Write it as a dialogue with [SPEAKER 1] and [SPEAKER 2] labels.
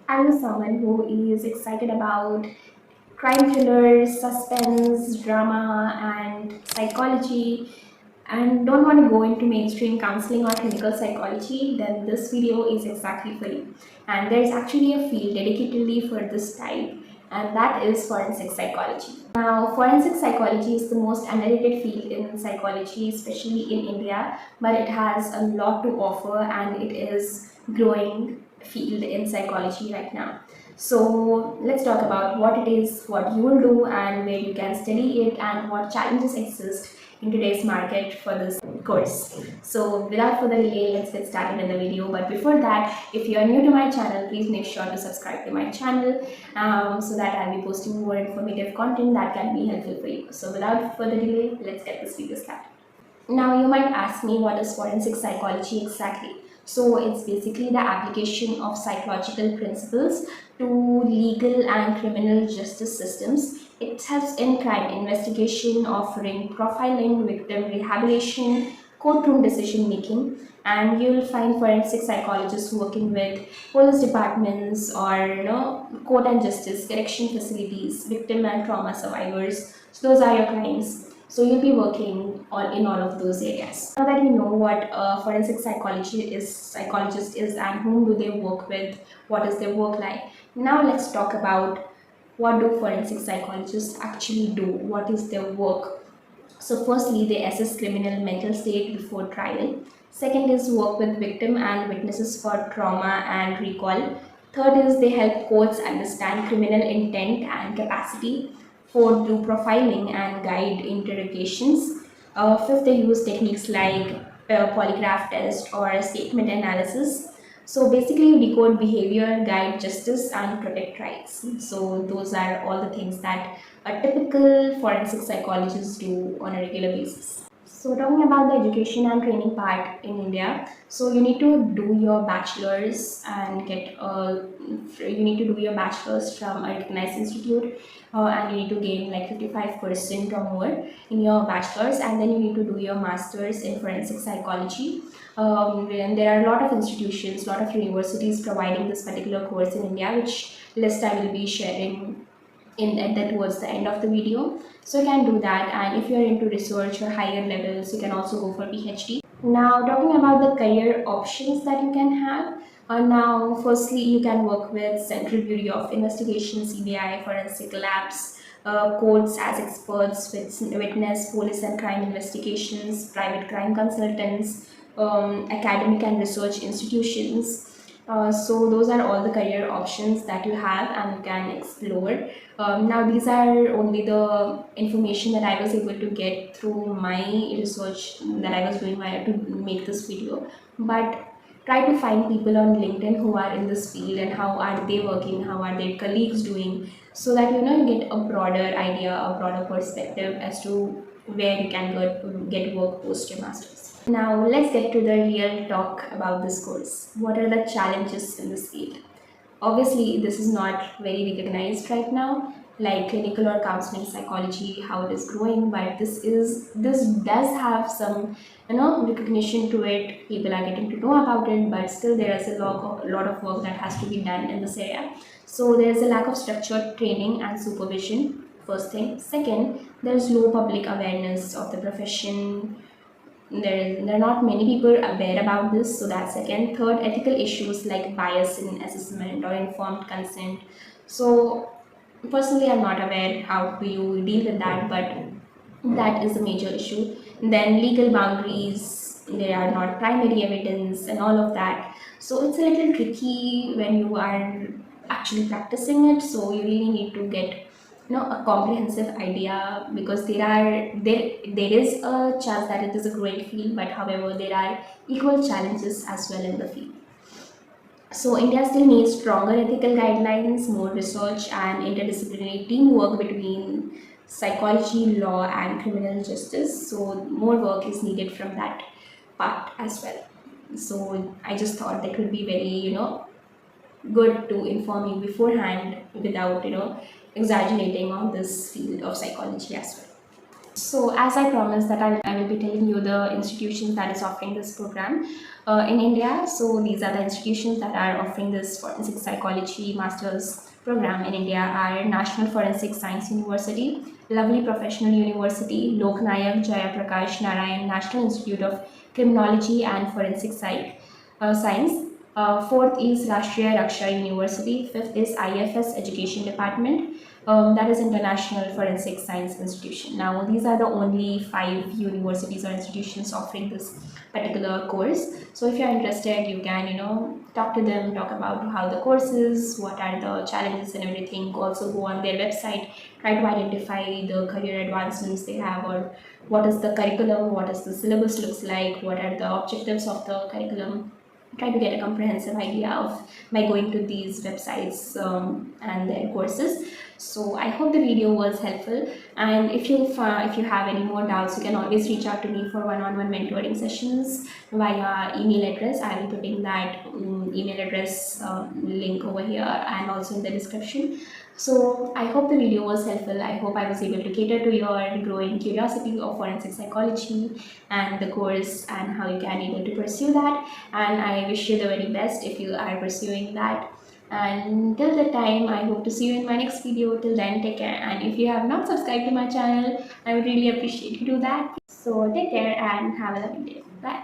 [SPEAKER 1] I'm someone who is excited about crime thrillers, suspense, drama, and psychology, and don't want to go into mainstream counseling or clinical psychology, then this video is exactly for you. And there is actually a field dedicatedly for this type, and that is forensic psychology. Now, forensic psychology is the most underrated field in psychology, especially in India, but it has a lot to offer and it is growing field in psychology right now. So let's talk about what it is, what you will do, and where you can study it, and what challenges exist in today's market for this course. So without further delay, let's get started in the video. But before that, if you are new to my channel, please make sure to subscribe to my channel so that I'll be posting more informative content that can be helpful for you. So without further delay, let's get this video started. Now, you might ask me, what is forensic psychology exactly? So, it's basically the application of psychological principles to legal and criminal justice systems. It helps in crime investigation, offering profiling, victim rehabilitation, courtroom decision making, and you'll find forensic psychologists working with police departments or court and justice, correction facilities, victim and trauma survivors. So those are your clients. So you'll be working in all of those areas. Now that you know what forensic psychologist is and whom do they work with, what is their work like. Now let's talk about what do forensic psychologists actually do, what is their work. So firstly, they assess criminal mental state before trial. Second is work with victim and witnesses for trauma and recall. Third is they help courts understand criminal intent and capacity. Fourth, do profiling and guide interrogations. Fifth, they use techniques like polygraph test or statement analysis. So basically, you decode behavior, guide justice, and protect rights. So those are all the things that a typical forensic psychologist do on a regular basis. So talking about the education and training part in India, so you need to do your bachelor's and you need to do your bachelor's from a recognized institute, and you need to gain like 55% or more in your bachelor's, and then you need to do your master's in forensic psychology. And there are a lot of institutions, a lot of universities providing this particular course in India, which list I will be sharing in at that towards the end of the video. So you can do that, and if you're into research or higher levels, you can also go for PhD. Now talking about the career options that you can have. Now firstly, you can work with Central Bureau of Investigation, CBI, forensic labs, courts as experts, witness, police and crime investigations, private crime consultants, academic and research institutions. So those are all the career options that you have and you can explore. Now these are only the information that I was able to get through my research that I was doing to make this video. But try to find people on LinkedIn who are in this field and how are they working, how are their colleagues doing, so that you get a broader idea, a broader perspective as to where you can get work post your masters. Now let's get to the real talk about this course. What are the challenges in this field? Obviously, this is not very recognized right now, like clinical or counseling psychology, how it is growing, but this does have some recognition to it. People are getting to know about it, but still there is a lot of work that has to be done in this area. So there is a lack of structured training and supervision. First thing. Second, there is low public awareness of the profession. There are not many people aware about this, so that's second. Third, ethical issues like bias in assessment or informed consent. So personally, I'm not aware how do you deal with that, but that is a major issue. Then legal boundaries, there are not primary evidence and all of that. So it's a little tricky when you are actually practicing it. So you really need to get a comprehensive idea, because there is a chance that it is a growing field, but however there are equal challenges as well in the field. So India still needs stronger ethical guidelines, more research and interdisciplinary teamwork between psychology, law and criminal justice. So more work is needed from that part as well. So I just thought that would be very good to inform you beforehand without exaggerating on this field of psychology as well. So, as I promised that I will be telling you the institutions that is offering this program in India. So, these are the institutions that are offering this forensic psychology master's program in India are National Forensic Science University, Lovely Professional University, Lok Nayak Jayaprakash Narayan National Institute of Criminology and Forensic Science. Fourth is Rashtriya Raksha University. Fifth is IFS Education Department, that is International Forensic Science Institution. Now, these are the only 5 universities or institutions offering this particular course. So, if you're interested, you can, talk to them, talk about how the course is, what are the challenges and everything. Also, go on their website, try to identify the career advancements they have, or what is the curriculum, what is the syllabus looks like, what are the objectives of the curriculum. Try to get a comprehensive idea of by going to these websites and their courses. So I hope the video was helpful, and if you have any more doubts, you can always reach out to me for one-on-one mentoring sessions via email address. I will be putting that email address link over here and also in the description. So I hope the video was helpful. I hope I was able to cater to your growing curiosity of forensic psychology and the course and how you can able to pursue that. And I wish you the very best if you are pursuing that. And till the time, I hope to see you in my next video. Till then, take care. And if you have not subscribed to my channel, I would really appreciate you do that. So take care and have a lovely day. Bye.